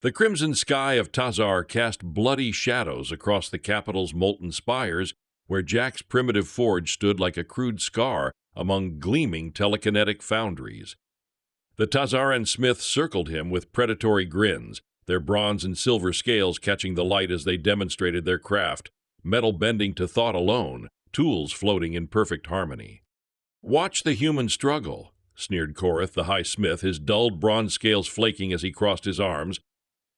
The crimson sky of Tazar cast bloody shadows across the capital's molten spires, where Jack's primitive forge stood like a crude scar among gleaming telekinetic foundries. The Tazaran smiths circled him with predatory grins, their bronze and silver scales catching the light as they demonstrated their craft, metal bending to thought alone, tools floating in perfect harmony. "Watch the human struggle," sneered Korath, the high smith, his dulled bronze scales flaking as he crossed his arms,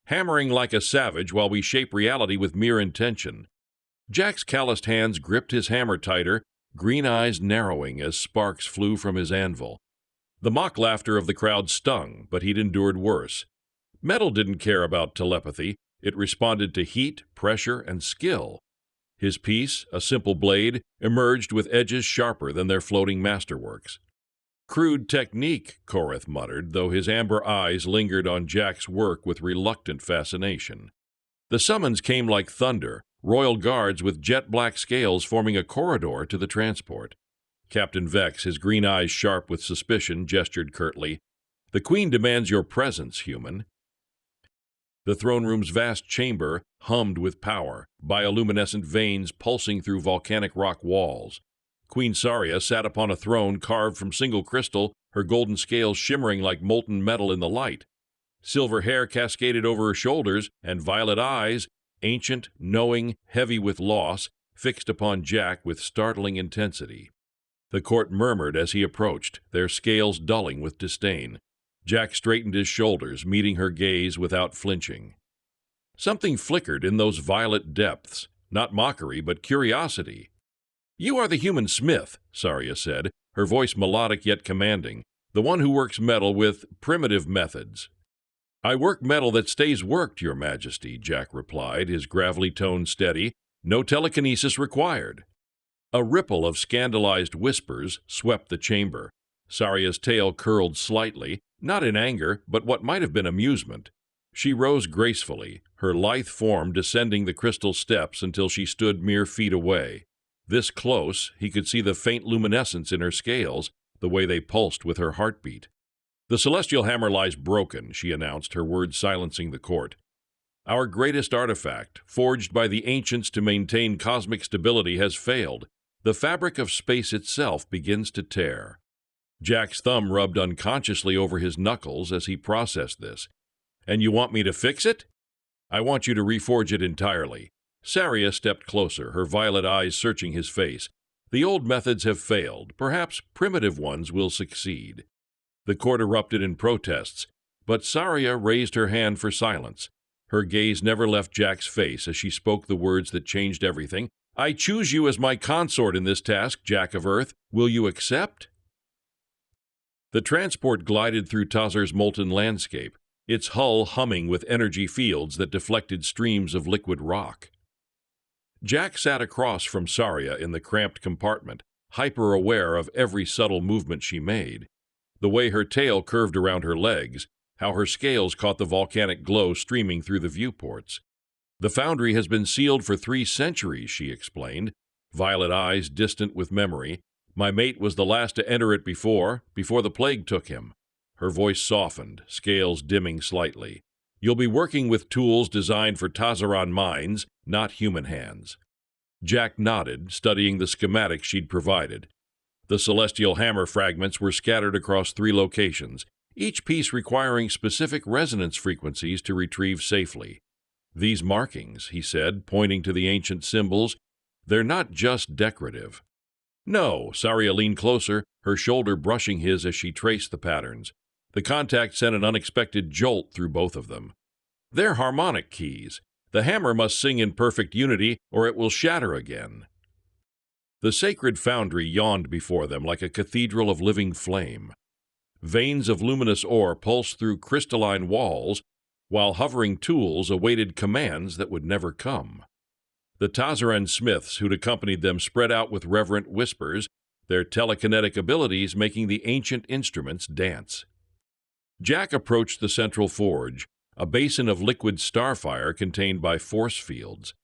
"hammering like a savage while we shape reality with mere intention." Jack's calloused hands gripped his hammer tighter, green eyes narrowing as sparks flew from his anvil. The mock laughter of the crowd stung, but he'd endured worse. Metal didn't care about telepathy. It responded to heat, pressure, and skill. His piece, a simple blade, emerged with edges sharper than their floating masterworks. "Crude technique," Korath muttered, though his amber eyes lingered on Jack's work with reluctant fascination. The summons came like thunder, royal guards with jet-black scales forming a corridor to the transport. Captain Vex, his green eyes sharp with suspicion, gestured curtly, "The Queen demands your presence, human." The throne room's vast chamber hummed with power, bioluminescent veins pulsing through volcanic rock walls. Queen Saria sat upon a throne carved from single crystal, her golden scales shimmering like molten metal in the light. Silver hair cascaded over her shoulders, and violet eyes, ancient, knowing, heavy with loss, fixed upon Jack with startling intensity. The court murmured as he approached, their scales dulling with disdain. Jack straightened his shoulders, meeting her gaze without flinching. Something flickered in those violet depths, not mockery, but curiosity. "You are the human smith," Saria said, her voice melodic yet commanding, "the one who works metal with primitive methods." "I work metal that stays worked, Your Majesty," Jack replied, his gravelly tone steady. "No telekinesis required." A ripple of scandalized whispers swept the chamber. Saria's tail curled slightly, not in anger, but what might have been amusement. She rose gracefully, her lithe form descending the crystal steps until she stood mere feet away. This close, he could see the faint luminescence in her scales, the way they pulsed with her heartbeat. "The celestial hammer lies broken," she announced, her words silencing the court. "Our greatest artifact, forged by the ancients to maintain cosmic stability, has failed. The fabric of space itself begins to tear." Jack's thumb rubbed unconsciously over his knuckles as he processed this. "And you want me to fix it?" "I want you to reforge it entirely." Saria stepped closer, her violet eyes searching his face. "The old methods have failed. Perhaps primitive ones will succeed." The court erupted in protests, but Saria raised her hand for silence. Her gaze never left Jack's face as she spoke the words that changed everything. "I choose you as my consort in this task, Jack of Earth. Will you accept?" The transport glided through Tazar's molten landscape, its hull humming with energy fields that deflected streams of liquid rock. Jack sat across from Saria in the cramped compartment, hyper-aware of every subtle movement she made. The way her tail curved around her legs, how her scales caught the volcanic glow streaming through the viewports. "The foundry has been sealed for 3 centuries, she explained, violet eyes distant with memory. "My mate was the last to enter it before the plague took him." Her voice softened, scales dimming slightly. "You'll be working with tools designed for Tazaran minds, not human hands." Jack nodded, studying the schematic she'd provided. The celestial hammer fragments were scattered across 3 locations, each piece requiring specific resonance frequencies to retrieve safely. "These markings," he said, pointing to the ancient symbols, "they're not just decorative." "No," Saria leaned closer, her shoulder brushing his as she traced the patterns. The contact sent an unexpected jolt through both of them. "They're harmonic keys. The hammer must sing in perfect unity, or it will shatter again." The sacred foundry yawned before them like a cathedral of living flame. Veins of luminous ore pulsed through crystalline walls, while hovering tools awaited commands that would never come. The Tazaran smiths who'd accompanied them spread out with reverent whispers, their telekinetic abilities making the ancient instruments dance. Jack approached the central forge, a basin of liquid starfire contained by force fields.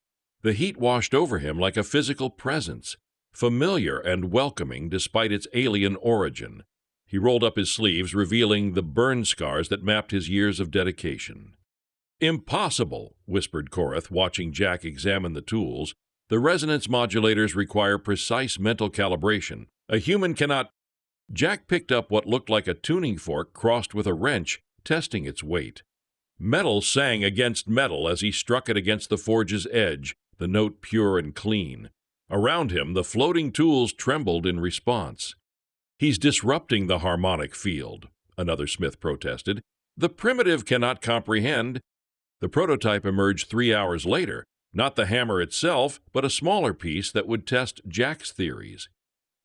The heat washed over him like a physical presence, familiar and welcoming despite its alien origin. He rolled up his sleeves, revealing the burn scars that mapped his years of dedication. "Impossible," whispered Korath, watching Jack examine the tools. "The resonance modulators require precise mental calibration. A human cannot—" Jack picked up what looked like a tuning fork crossed with a wrench, testing its weight. Metal sang against metal as he struck it against the forge's edge, the note pure and clean. Around him, the floating tools trembled in response. "He's disrupting the harmonic field," another smith protested. "The primitive cannot comprehend." The prototype emerged 3 hours later, not the hammer itself, but a smaller piece that would test Jack's theories.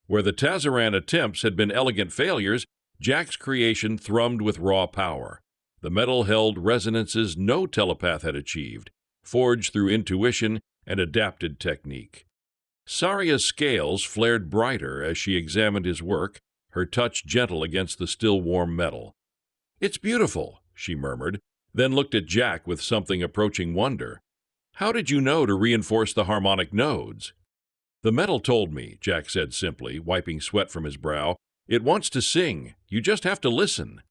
Where the Tazaran attempts had been elegant failures, Jack's creation thrummed with raw power. The metal held resonances no telepath had achieved, forged through intuition and adapted technique. Saria's scales flared brighter as she examined his work, her touch gentle against the still warm metal. "It's beautiful," she murmured, then looked at Jack with something approaching wonder. "How did you know to reinforce the harmonic nodes?" "The metal told me," Jack said simply, wiping sweat from his brow. "It wants to sing. You just have to listen."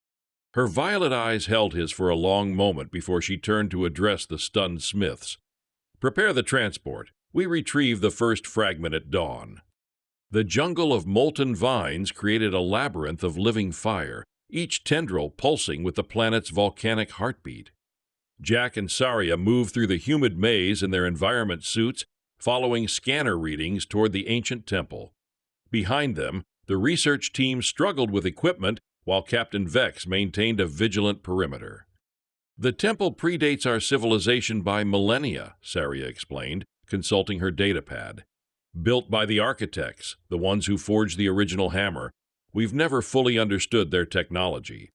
Her violet eyes held his for a long moment before she turned to address the stunned smiths. "Prepare the transport. We retrieve the first fragment at dawn." The jungle of molten vines created a labyrinth of living fire, each tendril pulsing with the planet's volcanic heartbeat. Jack and Saria moved through the humid maze in their environment suits, following scanner readings toward the ancient temple. Behind them, the research team struggled with equipment while Captain Vex maintained a vigilant perimeter. "The temple predates our civilization by millennia," Saria explained, consulting her datapad. "Built by the architects, the ones who forged the original hammer, we've never fully understood their technology."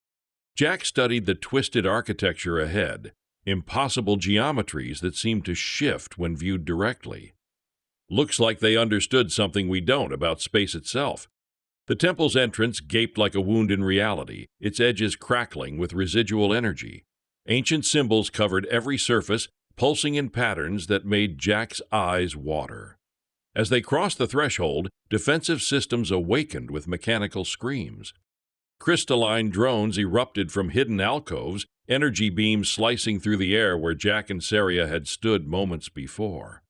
Jack studied the twisted architecture ahead, impossible geometries that seemed to shift when viewed directly. "Looks like they understood something we don't about space itself." The temple's entrance gaped like a wound in reality, its edges crackling with residual energy. Ancient symbols covered every surface, pulsing in patterns that made Jack's eyes water. As they crossed the threshold, defensive systems awakened with mechanical screams. Crystalline drones erupted from hidden alcoves, energy beams slicing through the air where Jack and Saria had stood moments before.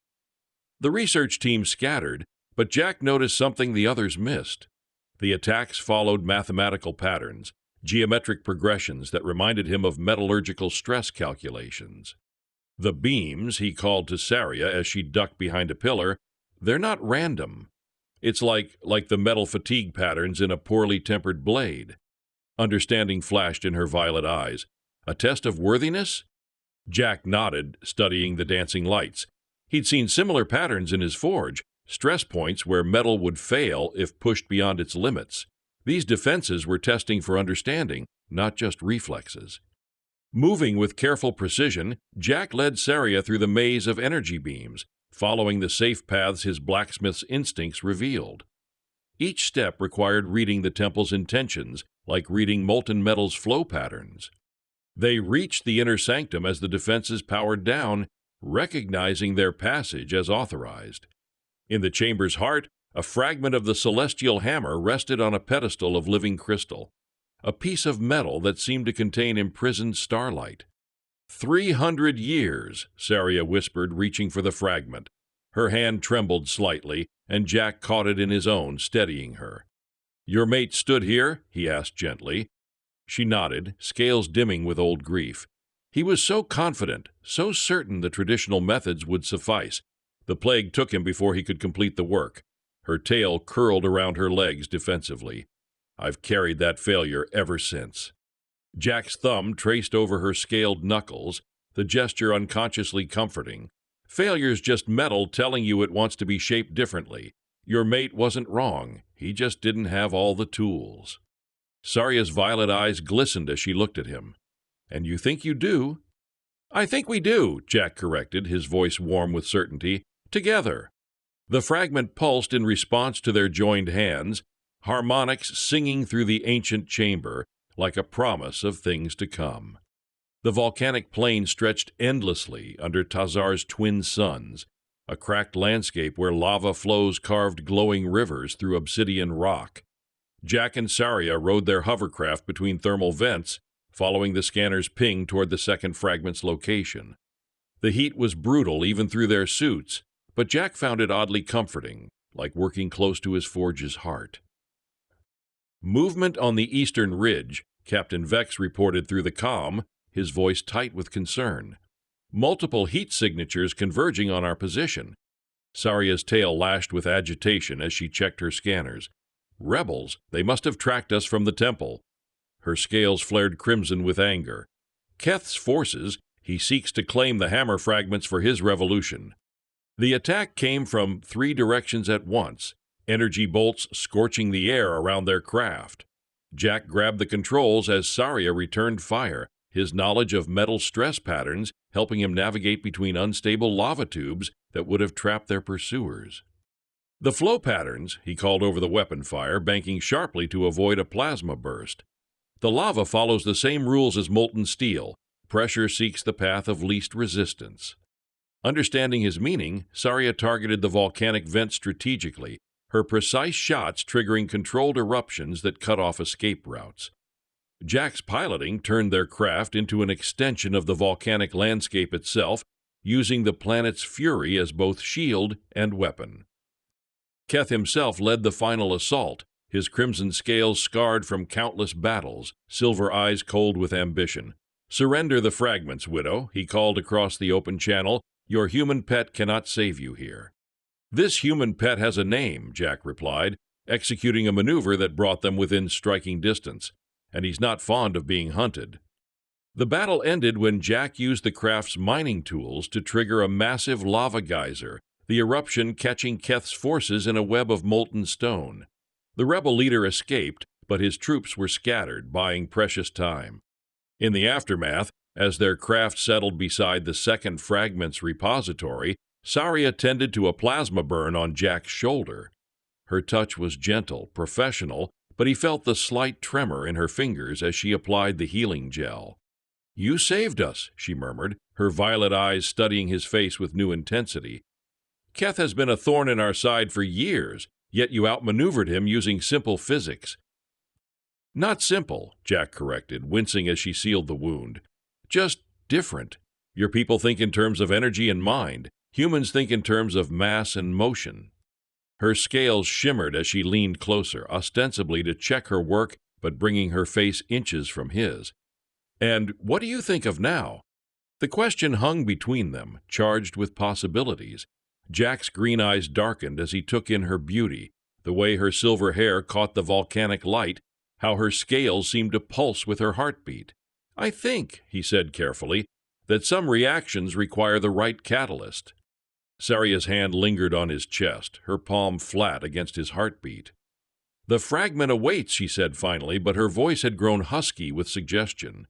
The research team scattered, but Jack noticed something the others missed. The attacks followed mathematical patterns, geometric progressions that reminded him of metallurgical stress calculations. "The beams," he called to Saria as she ducked behind a pillar, "they're not random. It's like the metal fatigue patterns in a poorly tempered blade." Understanding flashed in her violet eyes. "A test of worthiness?" Jack nodded, studying the dancing lights. He'd seen similar patterns in his forge, stress points where metal would fail if pushed beyond its limits. These defenses were testing for understanding, not just reflexes. Moving with careful precision, Jack led Saria through the maze of energy beams, following the safe paths his blacksmith's instincts revealed. Each step required reading the temple's intentions, like reading molten metal's flow patterns. They reached the inner sanctum as the defenses powered down, recognizing their passage as authorized. In the chamber's heart, a fragment of the celestial hammer rested on a pedestal of living crystal, a piece of metal that seemed to contain imprisoned starlight. 300 years, Saria whispered, reaching for the fragment. Her hand trembled slightly, and Jack caught it in his own, steadying her. "Your mate stood here?" he asked gently. She nodded, scales dimming with old grief. He was so confident, so certain the traditional methods would suffice. The plague took him before he could complete the work. Her tail curled around her legs defensively. "I've carried that failure ever since." Jack's thumb traced over her scaled knuckles, the gesture unconsciously comforting. "Failure's just metal telling you it wants to be shaped differently. Your mate wasn't wrong. He just didn't have all the tools." Saria's violet eyes glistened as she looked at him. "And you think you do?" "I think we do," Jack corrected, his voice warm with certainty. "Together." The fragment pulsed in response to their joined hands, harmonics singing through the ancient chamber, like a promise of things to come. The volcanic plain stretched endlessly under Tazar's twin suns, a cracked landscape where lava flows carved glowing rivers through obsidian rock. Jack and Saria rode their hovercraft between thermal vents, following the scanner's ping toward the second fragment's location. The heat was brutal even through their suits, but Jack found it oddly comforting, like working close to his forge's heart. Movement on the eastern ridge, Captain Vex reported through the comm, his voice tight with concern. Multiple heat signatures converging on our position. Saria's tail lashed with agitation as she checked her scanners. Rebels, they must have tracked us from the temple. Her scales flared crimson with anger. Keth's forces, he seeks to claim the hammer fragments for his revolution. The attack came from 3 directions at once, energy bolts scorching the air around their craft. Jack grabbed the controls as Saria returned fire, his knowledge of metal stress patterns helping him navigate between unstable lava tubes that would have trapped their pursuers. The flow patterns, he called over the weapon fire, banking sharply to avoid a plasma burst. The lava follows the same rules as molten steel. Pressure seeks the path of least resistance. Understanding his meaning, Saria targeted the volcanic vent strategically, her precise shots triggering controlled eruptions that cut off escape routes. Jack's piloting turned their craft into an extension of the volcanic landscape itself, using the planet's fury as both shield and weapon. Keth himself led the final assault, his crimson scales scarred from countless battles, silver eyes cold with ambition. "Surrender the fragments, widow," he called across the open channel. "Your human pet cannot save you here." "This human pet has a name," Jack replied, executing a maneuver that brought them within striking distance, "and he's not fond of being hunted." The battle ended when Jack used the craft's mining tools to trigger a massive lava geyser, the eruption catching Keth's forces in a web of molten stone. The rebel leader escaped, but his troops were scattered, buying precious time. In the aftermath, as their craft settled beside the second fragment's repository, Saria tended to a plasma burn on Jack's shoulder. Her touch was gentle, professional, but he felt the slight tremor in her fingers as she applied the healing gel. "You saved us," she murmured, her violet eyes studying his face with new intensity. "Keth has been a thorn in our side for years, yet you outmaneuvered him using simple physics." "Not simple," Jack corrected, wincing as she sealed the wound. "Just different. Your people think in terms of energy and mind. Humans think in terms of mass and motion." Her scales shimmered as she leaned closer, ostensibly to check her work, but bringing her face inches from his. "And what do you think of now?" The question hung between them, charged with possibilities. Jack's green eyes darkened as he took in her beauty, the way her silver hair caught the volcanic light, how her scales seemed to pulse with her heartbeat. "I think," he said carefully, "that some reactions require the right catalyst." Saria's hand lingered on his chest, her palm flat against his heartbeat. "The fragment awaits," she said finally, but her voice had grown husky with suggestion.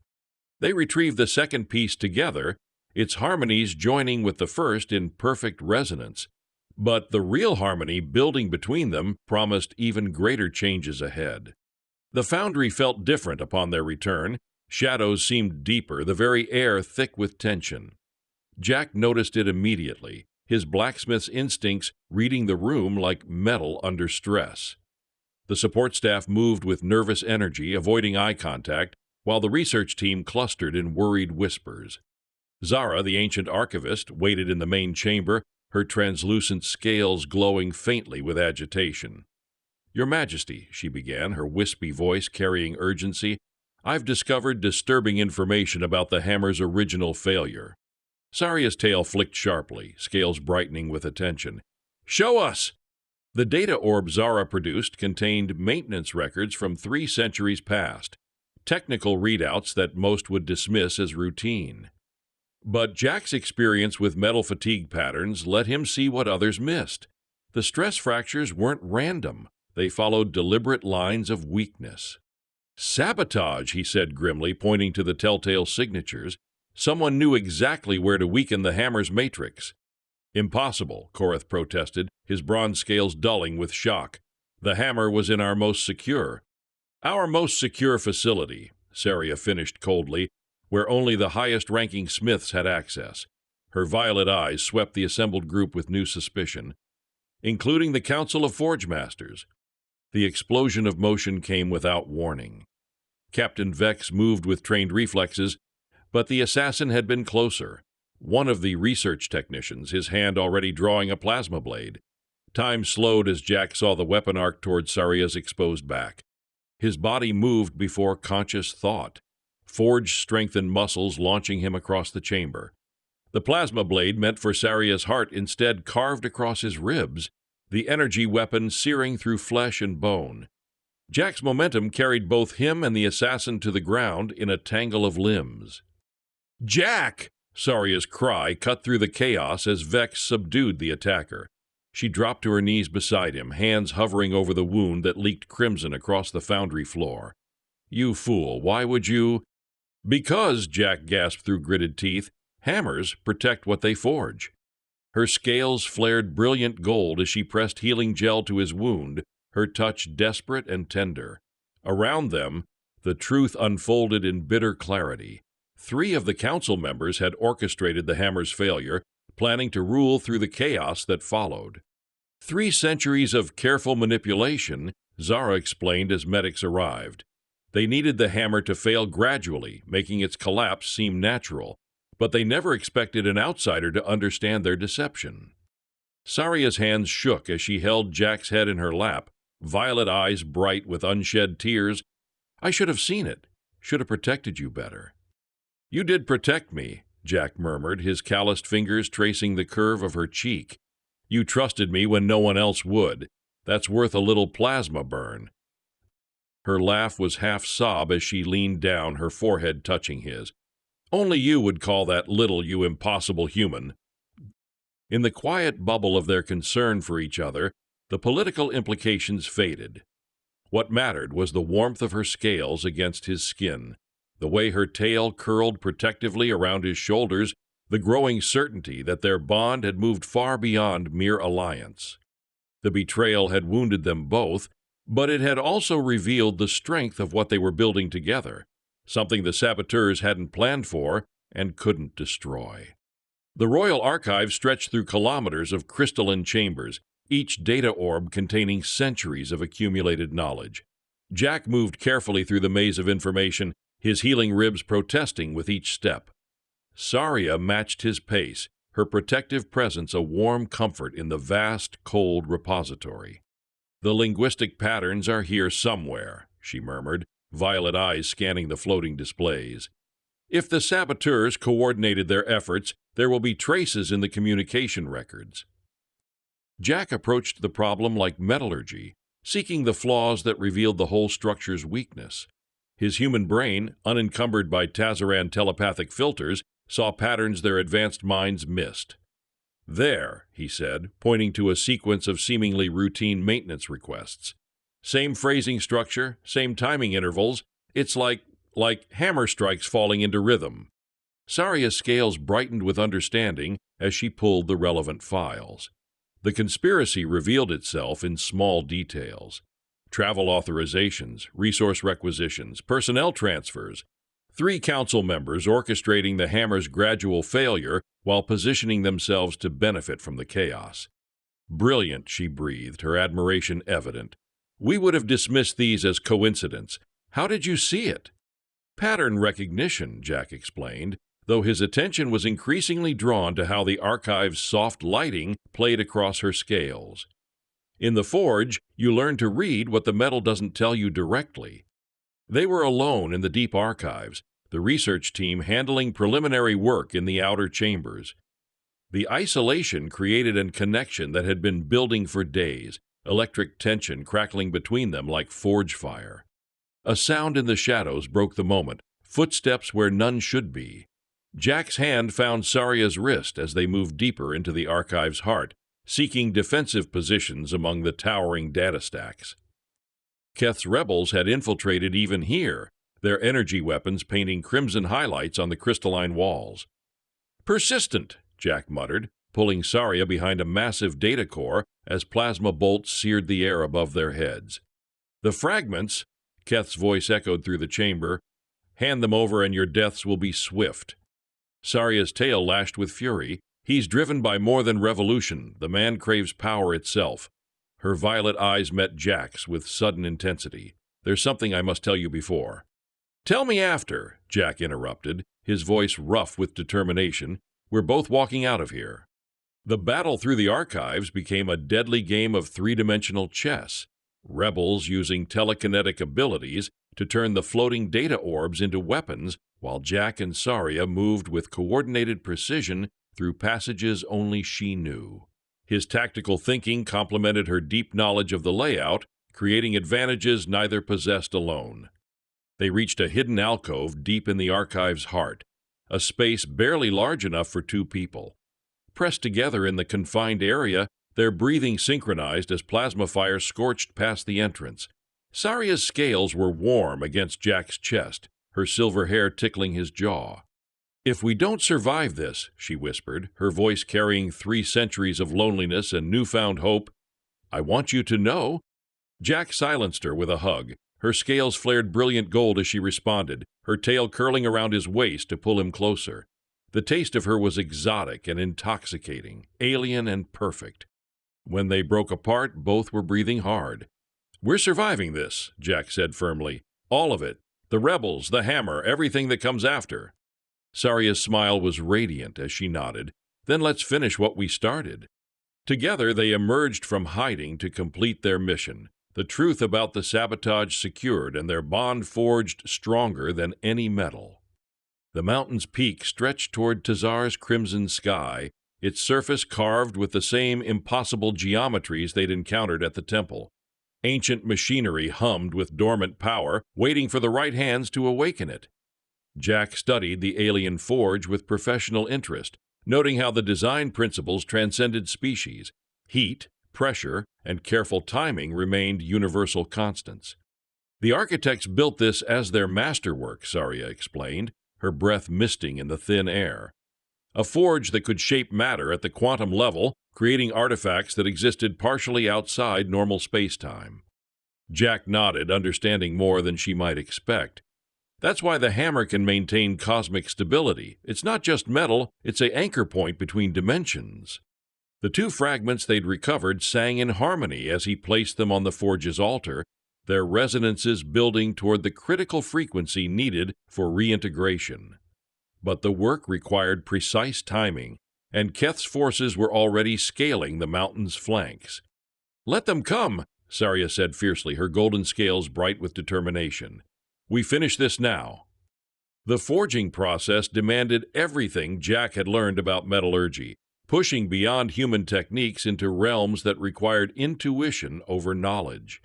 They retrieved the second piece together, its harmonies joining with the first in perfect resonance. But the real harmony building between them promised even greater changes ahead. The foundry felt different upon their return. Shadows seemed deeper, the very air thick with tension. Jack noticed it immediately, his blacksmith's instincts reading the room like metal under stress. The support staff moved with nervous energy, avoiding eye contact, while the research team clustered in worried whispers. Zara, the ancient archivist, waited in the main chamber, her translucent scales glowing faintly with agitation. "Your Majesty," she began, her wispy voice carrying urgency, "I've discovered disturbing information about the hammer's original failure." Saria's tail flicked sharply, scales brightening with attention. "Show us!" The data orb Zara produced contained maintenance records from 3 centuries past, technical readouts that most would dismiss as routine. But Jack's experience with metal fatigue patterns let him see what others missed. The stress fractures weren't random. They followed deliberate lines of weakness. "Sabotage," he said grimly, pointing to the telltale signatures. "Someone knew exactly where to weaken the hammer's matrix." "Impossible," Korath protested, his bronze scales dulling with shock. "The hammer was in our most secure." "Our most secure facility," Saria finished coldly, "where only the highest-ranking smiths had access." Her violet eyes swept the assembled group with new suspicion. "Including the Council of Forge Masters." The explosion of motion came without warning. Captain Vex moved with trained reflexes, but the assassin had been closer. One of the research technicians, his hand already drawing a plasma blade. Time slowed as Jack saw the weapon arc toward Saria's exposed back. His body moved before conscious thought. Forge strengthened muscles launching him across the chamber. The plasma blade meant for Saria's heart instead carved across his ribs, the energy weapon searing through flesh and bone. Jack's momentum carried both him and the assassin to the ground in a tangle of limbs. "Jack!" Saria's cry cut through the chaos as Vex subdued the attacker. She dropped to her knees beside him, hands hovering over the wound that leaked crimson across the foundry floor. "You fool, why would you—" "Because," Jack gasped through gritted teeth, "hammers protect what they forge." Her scales flared brilliant gold as she pressed healing gel to his wound, her touch desperate and tender. Around them, the truth unfolded in bitter clarity. 3 of the council members had orchestrated the hammer's failure, planning to rule through the chaos that followed. 3 centuries of careful manipulation, Zara explained as medics arrived. They needed the hammer to fail gradually, making its collapse seem natural, but they never expected an outsider to understand their deception. Saria's hands shook as she held Jack's head in her lap, violet eyes bright with unshed tears. "I should have seen it. Should have protected you better." "You did protect me," Jack murmured, his calloused fingers tracing the curve of her cheek. "You trusted me when no one else would. That's worth a little plasma burn." Her laugh was half-sob as she leaned down, her forehead touching his. "Only you would call that little, you impossible human." In the quiet bubble of their concern for each other, the political implications faded. What mattered was the warmth of her scales against his skin, the way her tail curled protectively around his shoulders, the growing certainty that their bond had moved far beyond mere alliance. The betrayal had wounded them both, but it had also revealed the strength of what they were building together, something the saboteurs hadn't planned for and couldn't destroy. The Royal Archive stretched through kilometers of crystalline chambers, each data orb containing centuries of accumulated knowledge. Jack moved carefully through the maze of information, his healing ribs protesting with each step. Saria matched his pace, her protective presence a warm comfort in the vast, cold repository. "The linguistic patterns are here somewhere," she murmured, violet eyes scanning the floating displays. "If the saboteurs coordinated their efforts, there will be traces in the communication records." Jack approached the problem like metallurgy, seeking the flaws that revealed the whole structure's weakness. His human brain, unencumbered by Tazaran telepathic filters, saw patterns their advanced minds missed. "There," he said, pointing to a sequence of seemingly routine maintenance requests. "Same phrasing structure, same timing intervals. It's like hammer strikes falling into rhythm." Saria's scales brightened with understanding as she pulled the relevant files. The conspiracy revealed itself in small details. Travel authorizations, resource requisitions, personnel transfers. 3 council members orchestrating the hammer's gradual failure while positioning themselves to benefit from the chaos. "Brilliant," she breathed, her admiration evident. "We would have dismissed these as coincidence. How did you see it?" "Pattern recognition," Jack explained, though his attention was increasingly drawn to how the archive's soft lighting played across her scales. "In the forge, you learn to read what the metal doesn't tell you directly." They were alone in the deep archives, the research team handling preliminary work in the outer chambers. The isolation created a connection that had been building for days, electric tension crackling between them like forge fire. A sound in the shadows broke the moment, footsteps where none should be. Jack's hand found Saria's wrist as they moved deeper into the archive's heart, seeking defensive positions among the towering data stacks. Keth's rebels had infiltrated even here, their energy weapons painting crimson highlights on the crystalline walls. "Persistent," Jack muttered, pulling Saria behind a massive data core as plasma bolts seared the air above their heads. "The fragments," Keth's voice echoed through the chamber, "hand them over and your deaths will be swift." Saria's tail lashed with fury. "He's driven by more than revolution. The man craves power itself." Her violet eyes met Jack's with sudden intensity. "There's something I must tell you before." "Tell me after," Jack interrupted, his voice rough with determination. "We're both walking out of here." The battle through the archives became a deadly game of three-dimensional chess, rebels using telekinetic abilities to turn the floating data orbs into weapons, while Jack and Saria moved with coordinated precision through passages only she knew. His tactical thinking complemented her deep knowledge of the layout, creating advantages neither possessed alone. They reached a hidden alcove deep in the archive's heart, a space barely large enough for two people. Pressed together in the confined area, their breathing synchronized as plasma fire scorched past the entrance. Saria's scales were warm against Jack's chest, her silver hair tickling his jaw. "If we don't survive this," she whispered, her voice carrying 3 centuries of loneliness and newfound hope, "I want you to know." Jack silenced her with a hug. Her scales flared brilliant gold as she responded, her tail curling around his waist to pull him closer. The taste of her was exotic and intoxicating, alien and perfect. When they broke apart, both were breathing hard. "We're surviving this," Jack said firmly. "All of it. The rebels, the hammer, everything that comes after." Saria's smile was radiant as she nodded. "Then let's finish what we started." Together they emerged from hiding to complete their mission, the truth about the sabotage secured and their bond forged stronger than any metal. The mountain's peak stretched toward Tazar's crimson sky, its surface carved with the same impossible geometries they'd encountered at the temple. Ancient machinery hummed with dormant power, waiting for the right hands to awaken it. Jack studied the alien forge with professional interest, noting how the design principles transcended species. Heat, pressure, and careful timing remained universal constants. "The architects built this as their masterwork," Saria explained, her breath misting in the thin air. "A forge that could shape matter at the quantum level, creating artifacts that existed partially outside normal space-time." Jack nodded, understanding more than she might expect. "That's why the hammer can maintain cosmic stability. It's not just metal, it's an anchor point between dimensions." The 2 fragments they'd recovered sang in harmony as he placed them on the forge's altar, their resonances building toward the critical frequency needed for reintegration. But the work required precise timing, and Keth's forces were already scaling the mountain's flanks. "Let them come," Saria said fiercely, her golden scales bright with determination. "We finish this now." The forging process demanded everything Jack had learned about metallurgy, pushing beyond human techniques into realms that required intuition over knowledge.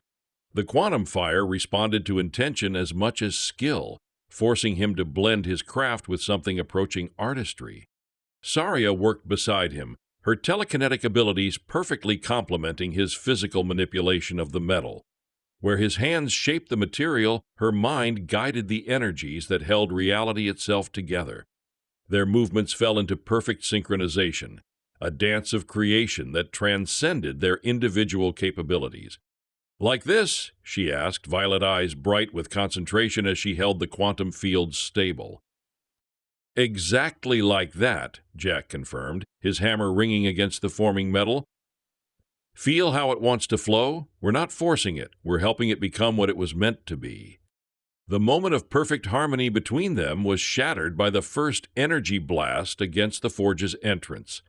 The quantum fire responded to intention as much as skill, forcing him to blend his craft with something approaching artistry. Saria worked beside him, her telekinetic abilities perfectly complementing his physical manipulation of the metal. Where his hands shaped the material, her mind guided the energies that held reality itself together. Their movements fell into perfect synchronization, a dance of creation that transcended their individual capabilities. "Like this?" she asked, violet eyes bright with concentration as she held the quantum field stable. "Exactly like that," Jack confirmed, his hammer ringing against the forming metal. "Feel how it wants to flow? We're not forcing it, we're helping it become what it was meant to be." The moment of perfect harmony between them was shattered by the first energy blast against the forge's entrance.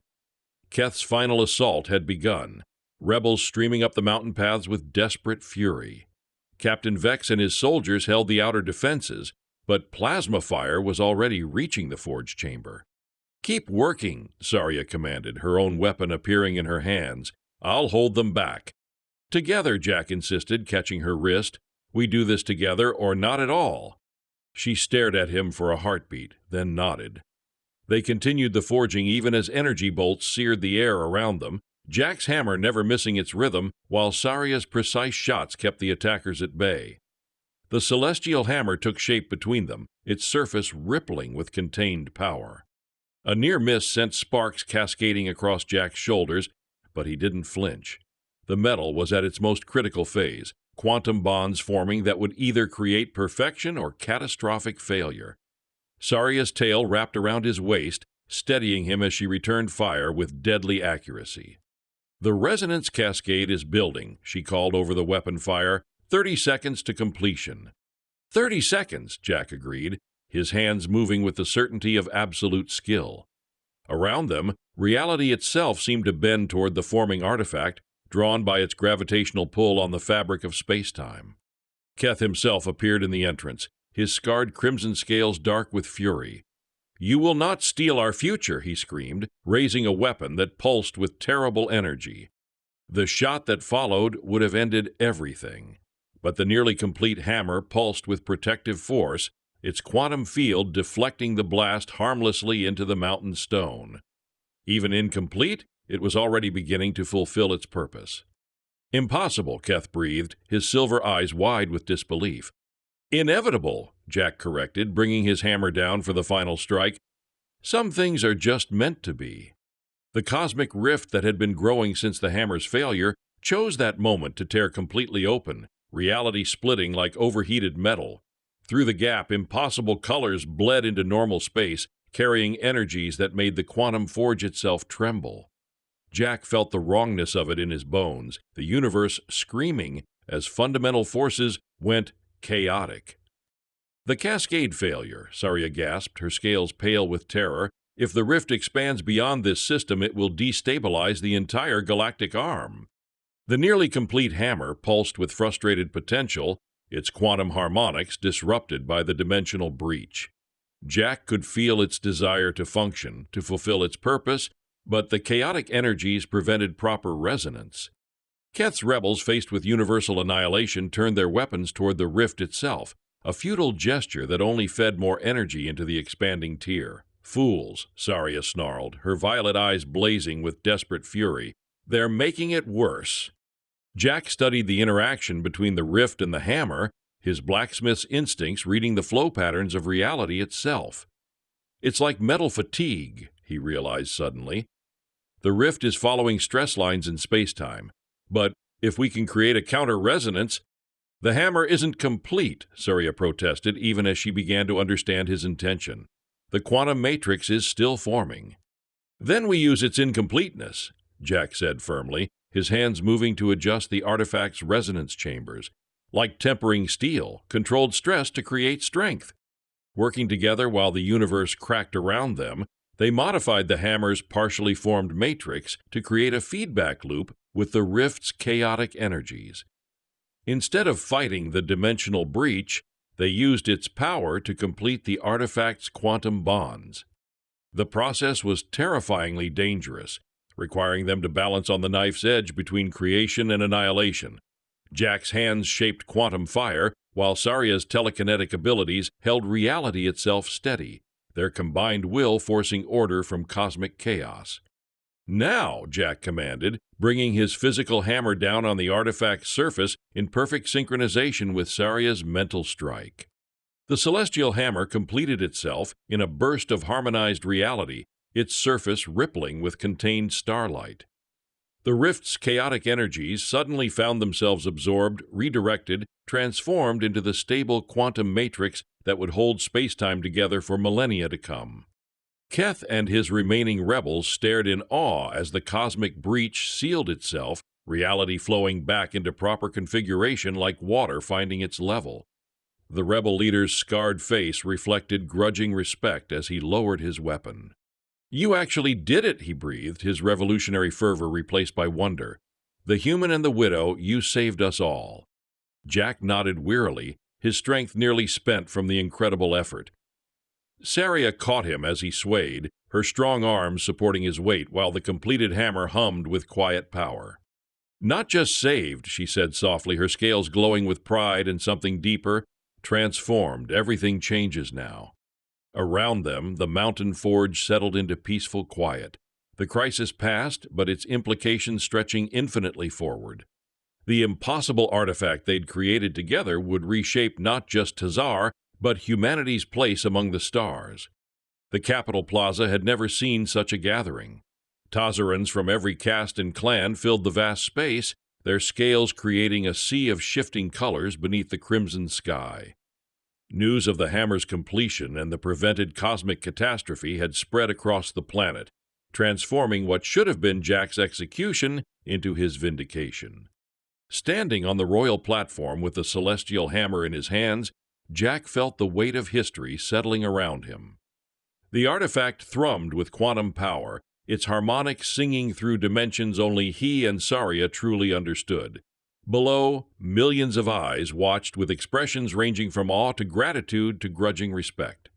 Keth's final assault had begun, rebels streaming up the mountain paths with desperate fury. Captain Vex and his soldiers held the outer defenses, but plasma fire was already reaching the forge chamber. "Keep working," Saria commanded, her own weapon appearing in her hands. "I'll hold them back." "Together," Jack insisted, catching her wrist. "We do this together or not at all." She stared at him for a heartbeat, then nodded. They continued the forging even as energy bolts seared the air around them, Jack's hammer never missing its rhythm, while Saria's precise shots kept the attackers at bay. The celestial hammer took shape between them, its surface rippling with contained power. A near miss sent sparks cascading across Jack's shoulders, but he didn't flinch. The metal was at its most critical phase, quantum bonds forming that would either create perfection or catastrophic failure. Saria's tail wrapped around his waist, steadying him as she returned fire with deadly accuracy. "The resonance cascade is building," she called over the weapon fire. 30 seconds to completion." "30 seconds," Jack agreed, his hands moving with the certainty of absolute skill. Around them, reality itself seemed to bend toward the forming artifact, drawn by its gravitational pull on the fabric of space-time. Keth himself appeared in the entrance, his scarred crimson scales dark with fury. "You will not steal our future," he screamed, raising a weapon that pulsed with terrible energy. The shot that followed would have ended everything. But the nearly complete hammer pulsed with protective force, its quantum field deflecting the blast harmlessly into the mountain stone. Even incomplete, it was already beginning to fulfill its purpose. "Impossible," Keth breathed, his silver eyes wide with disbelief. "Inevitable," Jack corrected, bringing his hammer down for the final strike. "Some things are just meant to be." The cosmic rift that had been growing since the hammer's failure chose that moment to tear completely open, reality splitting like overheated metal. Through the gap, impossible colors bled into normal space, carrying energies that made the quantum forge itself tremble. Jack felt the wrongness of it in his bones, the universe screaming as fundamental forces went chaotic. "The cascade failure," Saria gasped, her scales pale with terror. "If the rift expands beyond this system, it will destabilize the entire galactic arm." The nearly complete hammer pulsed with frustrated potential, its quantum harmonics disrupted by the dimensional breach. Jack could feel its desire to function, to fulfill its purpose, but the chaotic energies prevented proper resonance. Keth's rebels, faced with universal annihilation, turned their weapons toward the rift itself, a futile gesture that only fed more energy into the expanding tier. "Fools," Saria snarled, her violet eyes blazing with desperate fury. "They're making it worse." Jack studied the interaction between the rift and the hammer, his blacksmith's instincts reading the flow patterns of reality itself. "It's like metal fatigue," he realized suddenly. "The rift is following stress lines in space-time. But if we can create a counter-resonance—" "The hammer isn't complete," Saria protested, even as she began to understand his intention. "The quantum matrix is still forming." "Then we use its incompleteness," Jack said firmly, his hands moving to adjust the artifact's resonance chambers. "Like tempering steel, controlled stress to create strength." Working together while the universe cracked around them, they modified the hammer's partially formed matrix to create a feedback loop with the rift's chaotic energies. Instead of fighting the dimensional breach, they used its power to complete the artifact's quantum bonds. The process was terrifyingly dangerous, requiring them to balance on the knife's edge between creation and annihilation. Jack's hands shaped quantum fire, while Saria's telekinetic abilities held reality itself steady, their combined will forcing order from cosmic chaos. "Now," Jack commanded, bringing his physical hammer down on the artifact's surface in perfect synchronization with Saria's mental strike. The celestial hammer completed itself in a burst of harmonized reality, its surface rippling with contained starlight. The rift's chaotic energies suddenly found themselves absorbed, redirected, transformed into the stable quantum matrix that would hold spacetime together for millennia to come. Keth and his remaining rebels stared in awe as the cosmic breach sealed itself, reality flowing back into proper configuration like water finding its level. The rebel leader's scarred face reflected grudging respect as he lowered his weapon. "You actually did it," he breathed, his revolutionary fervor replaced by wonder. "The human and the widow, you saved us all." Jack nodded wearily, his strength nearly spent from the incredible effort. Saria caught him as he swayed, her strong arms supporting his weight while the completed hammer hummed with quiet power. "Not just saved," she said softly, her scales glowing with pride and something deeper. "Transformed. Everything changes now." Around them, the mountain forge settled into peaceful quiet. The crisis passed, but its implications stretching infinitely forward. The impossible artifact they'd created together would reshape not just Tazar, but humanity's place among the stars. The Capitol Plaza had never seen such a gathering. Tazarans from every caste and clan filled the vast space, their scales creating a sea of shifting colors beneath the crimson sky. News of the hammer's completion and the prevented cosmic catastrophe had spread across the planet, transforming what should have been Jack's execution into his vindication. Standing on the royal platform with the celestial hammer in his hands, Jack felt the weight of history settling around him. The artifact thrummed with quantum power, its harmonics singing through dimensions only he and Saria truly understood. Below, millions of eyes watched with expressions ranging from awe to gratitude to grudging respect.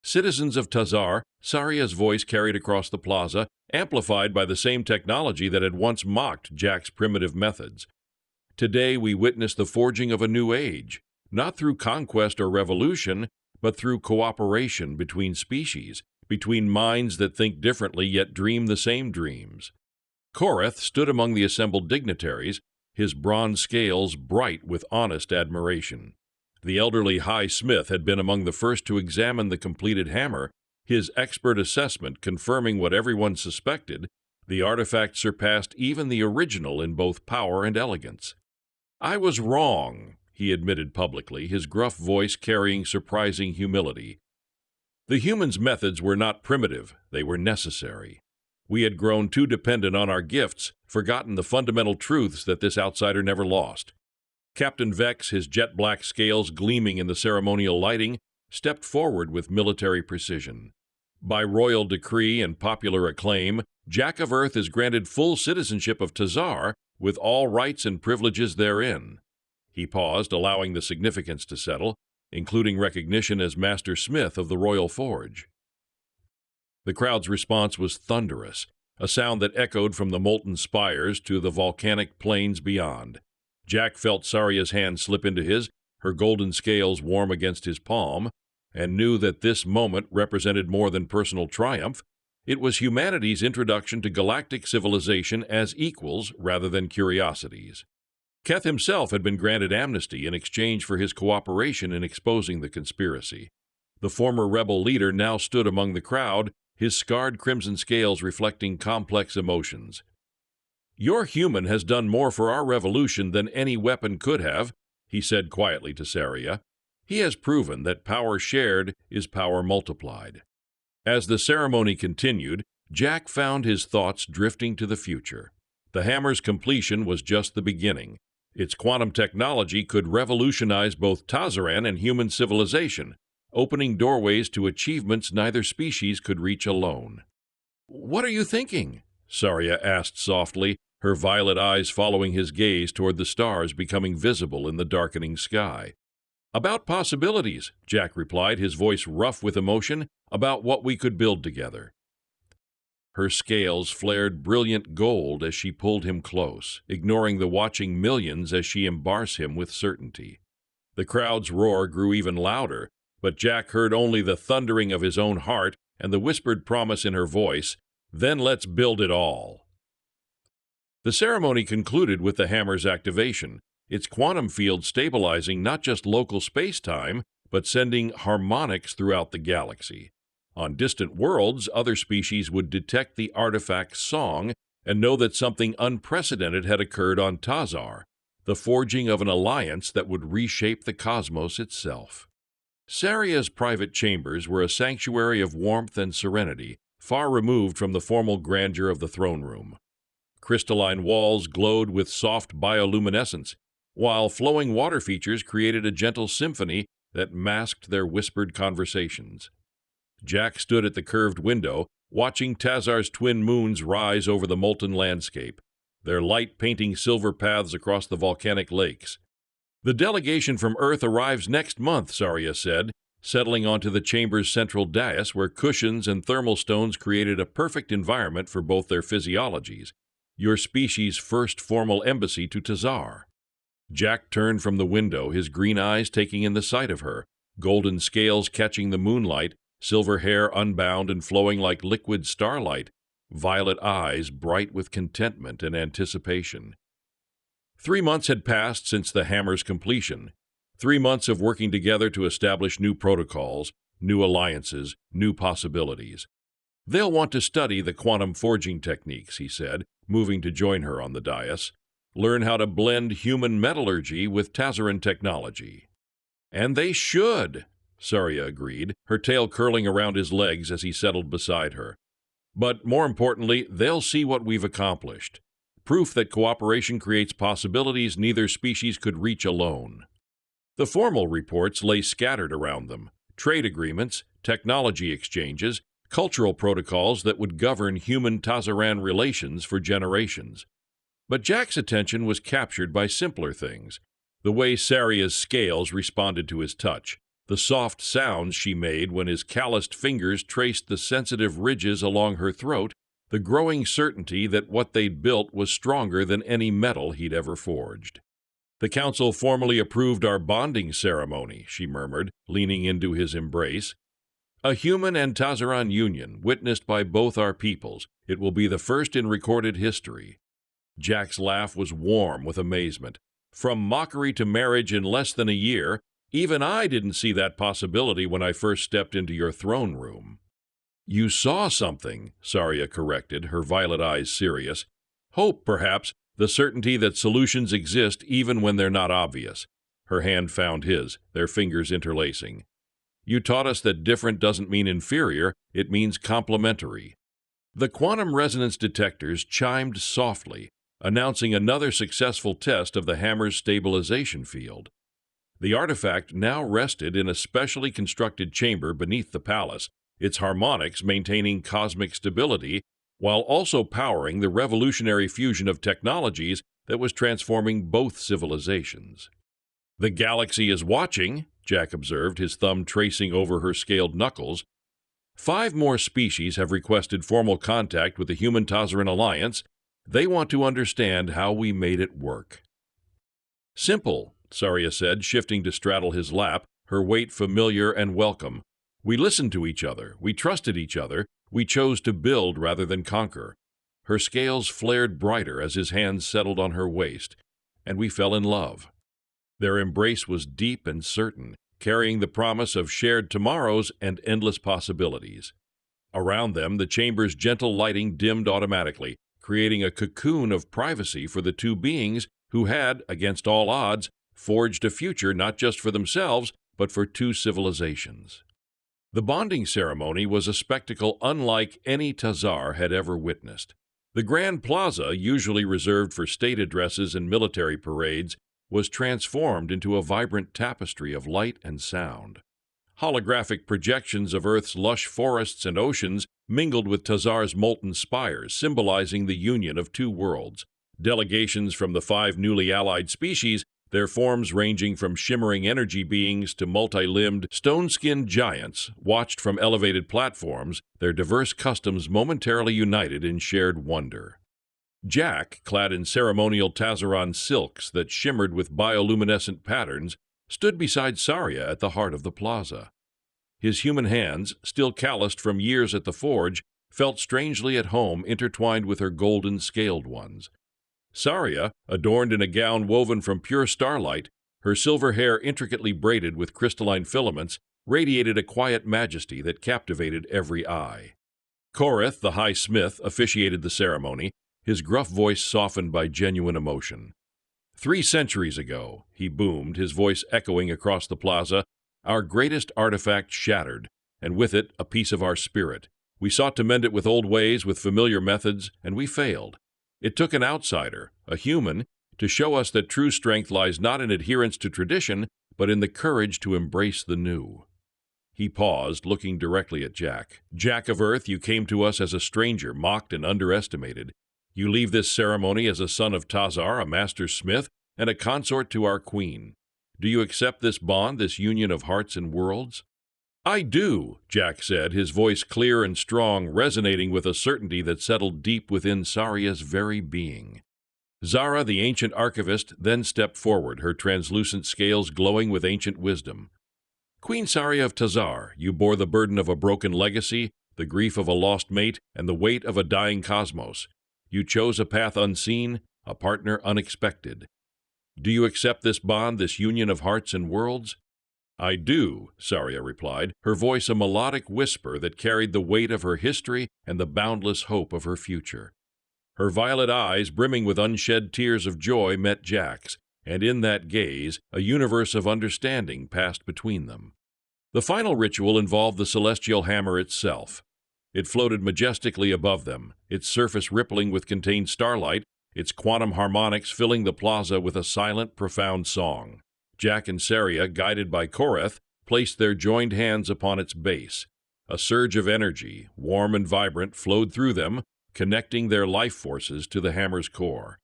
Citizens of Tazar, Saria's voice carried across the plaza, amplified by the same technology that had once mocked Jack's primitive methods. Today we witness the forging of a new age, not through conquest or revolution, but through cooperation between species, between minds that think differently yet dream the same dreams. Korath stood among the assembled dignitaries, his bronze scales bright with honest admiration. The elderly High Smith had been among the first to examine the completed hammer, his expert assessment confirming what everyone suspected: the artifact surpassed even the original in both power and elegance. "I was wrong," he admitted publicly, his gruff voice carrying surprising humility. The humans' methods were not primitive, they were necessary. We had grown too dependent on our gifts, forgotten the fundamental truths that this outsider never lost. Captain Vex, his jet-black scales gleaming in the ceremonial lighting, stepped forward with military precision. By royal decree and popular acclaim, Jack of Earth is granted full citizenship of Tazar, with all rights and privileges therein. He paused, allowing the significance to settle, including recognition as Master Smith of the Royal Forge. The crowd's response was thunderous, a sound that echoed from the molten spires to the volcanic plains beyond. Jack felt Saria's hand slip into his, her golden scales warm against his palm, and knew that this moment represented more than personal triumph. It was humanity's introduction to galactic civilization as equals rather than curiosities. Keth himself had been granted amnesty in exchange for his cooperation in exposing the conspiracy. The former rebel leader now stood among the crowd, his scarred crimson scales reflecting complex emotions. "Your human has done more for our revolution than any weapon could have," he said quietly to Saria. "He has proven that power shared is power multiplied." As the ceremony continued, Jack found his thoughts drifting to the future. The hammer's completion was just the beginning. Its quantum technology could revolutionize both Tazaran and human civilization, opening doorways to achievements neither species could reach alone. "What are you thinking?" Saria asked softly, her violet eyes following his gaze toward the stars becoming visible in the darkening sky. "About possibilities," Jack replied, his voice rough with emotion, "about what we could build together." Her scales flared brilliant gold as she pulled him close, ignoring the watching millions as she embarrassed him with certainty. The crowd's roar grew even louder, but Jack heard only the thundering of his own heart and the whispered promise in her voice, "Then let's build it all." The ceremony concluded with the hammer's activation, its quantum field stabilizing not just local space-time, but sending harmonics throughout the galaxy. On distant worlds, other species would detect the artifact's song and know that something unprecedented had occurred on Tazar, the forging of an alliance that would reshape the cosmos itself. Saria's private chambers were a sanctuary of warmth and serenity, far removed from the formal grandeur of the throne room. Crystalline walls glowed with soft bioluminescence, while flowing water features created a gentle symphony that masked their whispered conversations. Jack stood at the curved window, watching Tazar's twin moons rise over the molten landscape, their light painting silver paths across the volcanic lakes. "The delegation from Earth arrives next month," Saria said, settling onto the chamber's central dais where cushions and thermal stones created a perfect environment for both their physiologies. "Your species' first formal embassy to Tazar." Jack turned from the window, his green eyes taking in the sight of her, golden scales catching the moonlight, silver hair unbound and flowing like liquid starlight, violet eyes bright with contentment and anticipation. 3 months had passed since the hammer's completion. 3 months of working together to establish new protocols, new alliances, new possibilities. "They'll want to study the quantum forging techniques," he said, moving to join her on the dais. "Learn how to blend human metallurgy with Tazaran technology." "And they should," Saria agreed, her tail curling around his legs as he settled beside her. "But more importantly, they'll see what we've accomplished. Proof that cooperation creates possibilities neither species could reach alone." The formal reports lay scattered around them: trade agreements, technology exchanges, cultural protocols that would govern human-Tazaran relations for generations. But Jack's attention was captured by simpler things: the way Saria's scales responded to his touch, the soft sounds she made when his calloused fingers traced the sensitive ridges along her throat, the growing certainty that what they'd built was stronger than any metal he'd ever forged. "The council formally approved our bonding ceremony," she murmured, leaning into his embrace. "A human and Tazaran union, witnessed by both our peoples. It will be the first in recorded history." Jack's laugh was warm with amazement. "From mockery to marriage in less than a year, even I didn't see that possibility when I first stepped into your throne room." "You saw something," Saria corrected, her violet eyes serious. "Hope, perhaps, the certainty that solutions exist even when they're not obvious." Her hand found his, their fingers interlacing. "You taught us that different doesn't mean inferior, it means complementary." The quantum resonance detectors chimed softly, announcing another successful test of the hammer's stabilization field. The artifact now rested in a specially constructed chamber beneath the palace, its harmonics maintaining cosmic stability while also powering the revolutionary fusion of technologies that was transforming both civilizations. "The galaxy is watching," Jack observed, his thumb tracing over her scaled knuckles. 5 more species have requested formal contact with the Human-Tazaran Alliance. They want to understand how we made it work." "Simple," Saria said, shifting to straddle his lap, her weight familiar and welcome. "We listened to each other, we trusted each other, we chose to build rather than conquer." Her scales flared brighter as his hands settled on her waist, "and we fell in love." Their embrace was deep and certain, carrying the promise of shared tomorrows and endless possibilities. Around them, the chamber's gentle lighting dimmed automatically, creating a cocoon of privacy for the two beings who had, against all odds, forged a future not just for themselves, but for 2 civilizations. The bonding ceremony was a spectacle unlike any Tazar had ever witnessed. The Grand Plaza, usually reserved for state addresses and military parades, was transformed into a vibrant tapestry of light and sound. Holographic projections of Earth's lush forests and oceans mingled with Tazar's molten spires, symbolizing the union of 2 worlds. Delegations from the 5 newly allied species, their forms ranging from shimmering energy beings to multi-limbed, stone-skinned giants, watched from elevated platforms, their diverse customs momentarily united in shared wonder. Jack, clad in ceremonial Tazaran silks that shimmered with bioluminescent patterns, stood beside Saria at the heart of the plaza. His human hands, still calloused from years at the forge, felt strangely at home intertwined with her golden scaled ones. Saria, adorned in a gown woven from pure starlight, her silver hair intricately braided with crystalline filaments, radiated a quiet majesty that captivated every eye. Koreth, the High Smith, officiated the ceremony, his gruff voice softened by genuine emotion. 3 centuries ago, he boomed, his voice echoing across the plaza, our greatest artifact shattered, and with it a piece of our spirit. We sought to mend it with old ways, with familiar methods, and we failed. It took an outsider, a human, to show us that true strength lies not in adherence to tradition, but in the courage to embrace the new. He paused, looking directly at Jack. "Jack of Earth, you came to us as a stranger, mocked and underestimated. You leave this ceremony as a son of Tazar, a master smith, and a consort to our queen. Do you accept this bond, this union of hearts and worlds?" "I do," Jack said, his voice clear and strong, resonating with a certainty that settled deep within Saria's very being. Zara, the ancient archivist, then stepped forward, her translucent scales glowing with ancient wisdom. "Queen Saria of Tazar, you bore the burden of a broken legacy, the grief of a lost mate, and the weight of a dying cosmos. You chose a path unseen, a partner unexpected. Do you accept this bond, this union of hearts and worlds?" "I do," Saria replied, her voice a melodic whisper that carried the weight of her history and the boundless hope of her future. Her violet eyes, brimming with unshed tears of joy, met Jack's, and in that gaze a universe of understanding passed between them. The final ritual involved the celestial hammer itself. It floated majestically above them, its surface rippling with contained starlight, its quantum harmonics filling the plaza with a silent, profound song. Jack and Saria, guided by Koreth, placed their joined hands upon its base. A surge of energy, warm and vibrant, flowed through them, connecting their life forces to the hammer's core.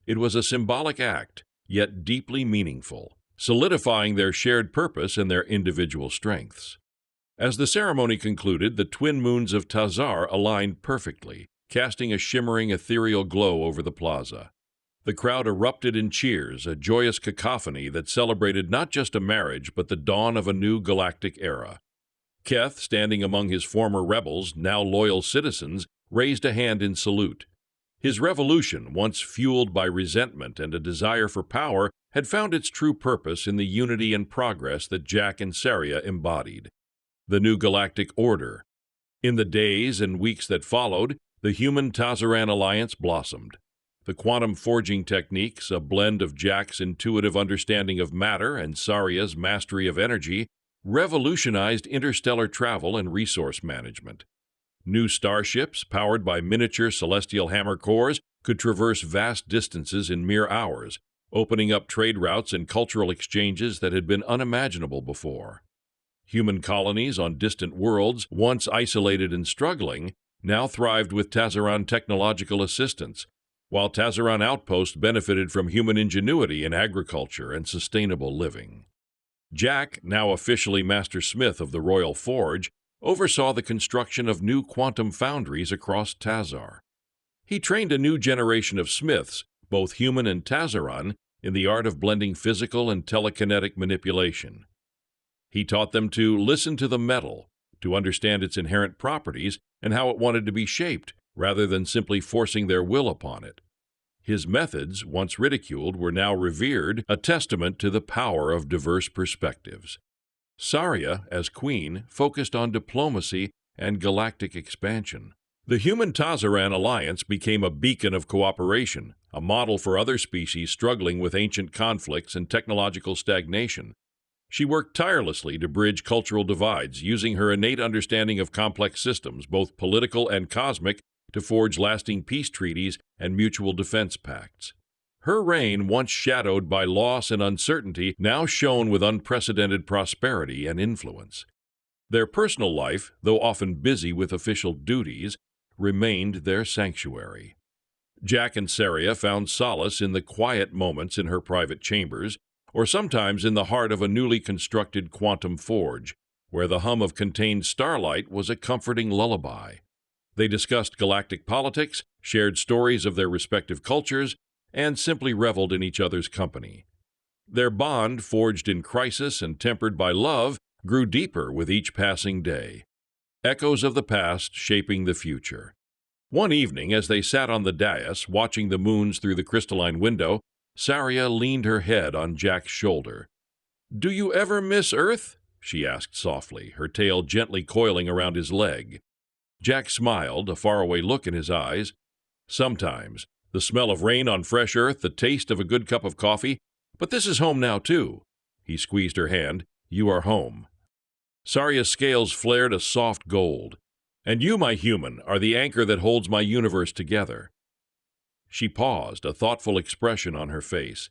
It was a symbolic act, yet deeply meaningful, solidifying their shared purpose and their individual strengths. As the ceremony concluded, the twin moons of Tazar aligned perfectly, casting a shimmering ethereal glow over the plaza. The crowd erupted in cheers, a joyous cacophony that celebrated not just a marriage, but the dawn of a new galactic era. Keth, standing among his former rebels, now loyal citizens, raised a hand in salute. His revolution, once fueled by resentment and a desire for power, had found its true purpose in the unity and progress that Jack and Saria embodied. The new galactic order. In the days and weeks that followed, the human-Tazaran alliance blossomed. The quantum forging techniques, a blend of Jack's intuitive understanding of matter and Saria's mastery of energy, revolutionized interstellar travel and resource management. New starships, powered by miniature celestial hammer cores, could traverse vast distances in mere hours, opening up trade routes and cultural exchanges that had been unimaginable before. Human colonies on distant worlds, once isolated and struggling, now thrived with Tazaran technological assistance, while Tazaran outposts benefited from human ingenuity in agriculture and sustainable living. Jack, now officially Master Smith of the Royal Forge, oversaw the construction of new quantum foundries across Tazar. He trained a new generation of smiths, both human and Tazaran, in the art of blending physical and telekinetic manipulation. He taught them to listen to the metal, to understand its inherent properties and how it wanted to be shaped, rather than simply forcing their will upon it. His methods, once ridiculed, were now revered, a testament to the power of diverse perspectives. Saria, as queen, focused on diplomacy and galactic expansion. The human-Tazaran alliance became a beacon of cooperation, a model for other species struggling with ancient conflicts and technological stagnation. She worked tirelessly to bridge cultural divides, using her innate understanding of complex systems, both political and cosmic, to forge lasting peace treaties and mutual defense pacts. Her reign, once shadowed by loss and uncertainty, now shone with unprecedented prosperity and influence. Their personal life, though often busy with official duties, remained their sanctuary. Jack and Saria found solace in the quiet moments in her private chambers, or sometimes in the heart of a newly constructed quantum forge, where the hum of contained starlight was a comforting lullaby. They discussed galactic politics, shared stories of their respective cultures, and simply reveled in each other's company. Their bond, forged in crisis and tempered by love, grew deeper with each passing day. Echoes of the past shaping the future. One evening, as they sat on the dais, watching the moons through the crystalline window, Saria leaned her head on Jack's shoulder. "Do you ever miss Earth?" she asked softly, her tail gently coiling around his leg. Jack smiled, a faraway look in his eyes. "Sometimes. The smell of rain on fresh earth, the taste of a good cup of coffee. But this is home now, too." He squeezed her hand. "You are home." Saria's scales flared a soft gold. "And you, my human, are the anchor that holds my universe together." She paused, a thoughtful expression on her face.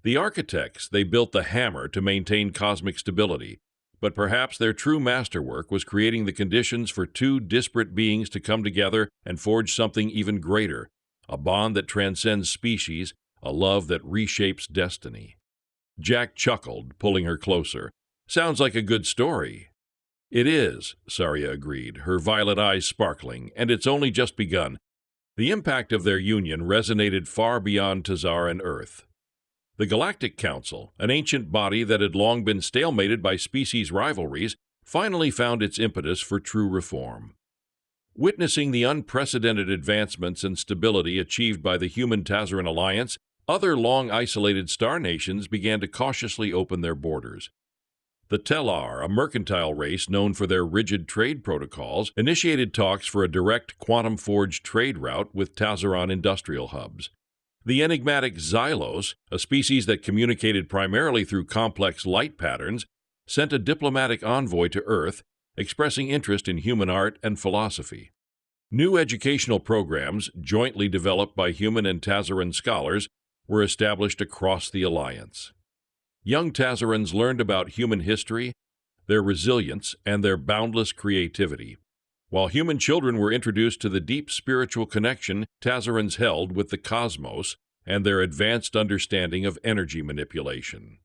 The architects, they built the hammer to maintain cosmic stability, but perhaps their true masterwork was creating the conditions for two disparate beings to come together and forge something even greater, a bond that transcends species, a love that reshapes destiny. Jack chuckled, pulling her closer. "Sounds like a good story." "It is," Saria agreed, her violet eyes sparkling, "and it's only just begun." The impact of their union resonated far beyond Tazar and Earth. The Galactic Council, an ancient body that had long been stalemated by species rivalries, finally found its impetus for true reform. Witnessing the unprecedented advancements and stability achieved by the human-Tazaran alliance, other long-isolated star nations began to cautiously open their borders. The Tellar, a mercantile race known for their rigid trade protocols, initiated talks for a direct quantum-forged trade route with Tazaran industrial hubs. The enigmatic Xylos, a species that communicated primarily through complex light patterns, sent a diplomatic envoy to Earth, expressing interest in human art and philosophy. New educational programs, jointly developed by human and Tazaran scholars, were established across the alliance. young Tazarans learned about human history, their resilience, and their boundless creativity. While human children were introduced to the deep spiritual connection Tazarans held with the cosmos and their advanced understanding of energy manipulation.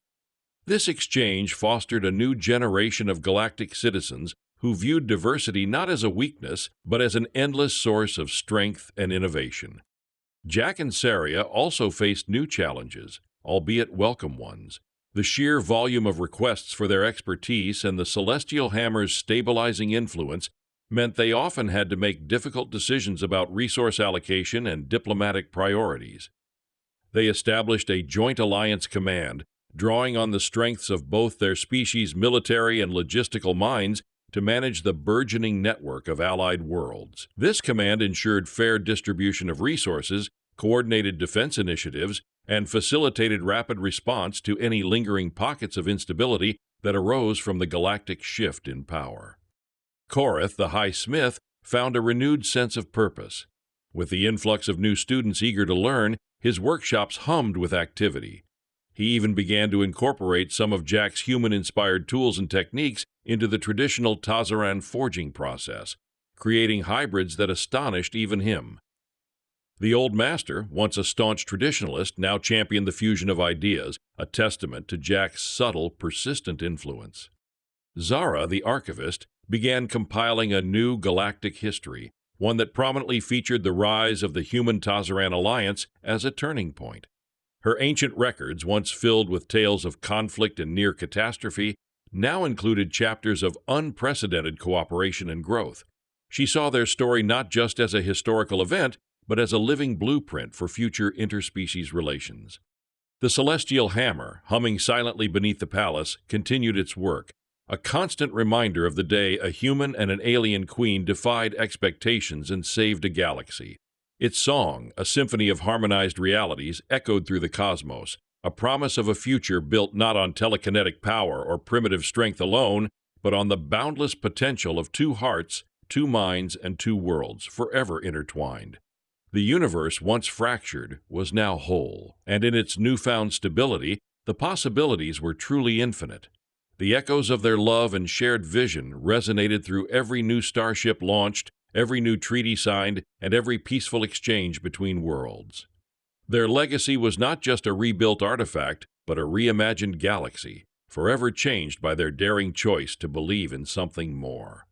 This exchange fostered a new generation of galactic citizens who viewed diversity not as a weakness, but as an endless source of strength and innovation. Jack and Saria also faced new challenges, albeit welcome ones. The sheer volume of requests for their expertise and the Celestial Hammer's stabilizing influence meant they often had to make difficult decisions about resource allocation and diplomatic priorities. They established a Joint Alliance Command, drawing on the strengths of both their species' military and logistical minds to manage the burgeoning network of allied worlds. This command ensured fair distribution of resources, coordinated defense initiatives, and facilitated rapid response to any lingering pockets of instability that arose from the galactic shift in power. Korith, the High Smith, found a renewed sense of purpose. With the influx of new students eager to learn, his workshops hummed with activity. He even began to incorporate some of Jack's human-inspired tools and techniques into the traditional Tazaran forging process, creating hybrids that astonished even him. The old master, once a staunch traditionalist, now championed the fusion of ideas, a testament to Jack's subtle, persistent influence. Zara, the archivist, began compiling a new galactic history, one that prominently featured the rise of the Human-Tazaran Alliance as a turning point. Her ancient records, once filled with tales of conflict and near catastrophe, now included chapters of unprecedented cooperation and growth. She saw their story not just as a historical event, but as a living blueprint for future interspecies relations. The Celestial Hammer, humming silently beneath the palace, continued its work, a constant reminder of the day a human and an alien queen defied expectations and saved a galaxy. Its song, a symphony of harmonized realities, echoed through the cosmos, a promise of a future built not on telekinetic power or primitive strength alone, but on the boundless potential of two hearts, two minds, and two worlds, forever intertwined. The universe, once fractured, was now whole, and in its newfound stability, the possibilities were truly infinite. The echoes of their love and shared vision resonated through every new starship launched, every new treaty signed, and every peaceful exchange between worlds. Their legacy was not just a rebuilt artifact, but a reimagined galaxy, forever changed by their daring choice to believe in something more.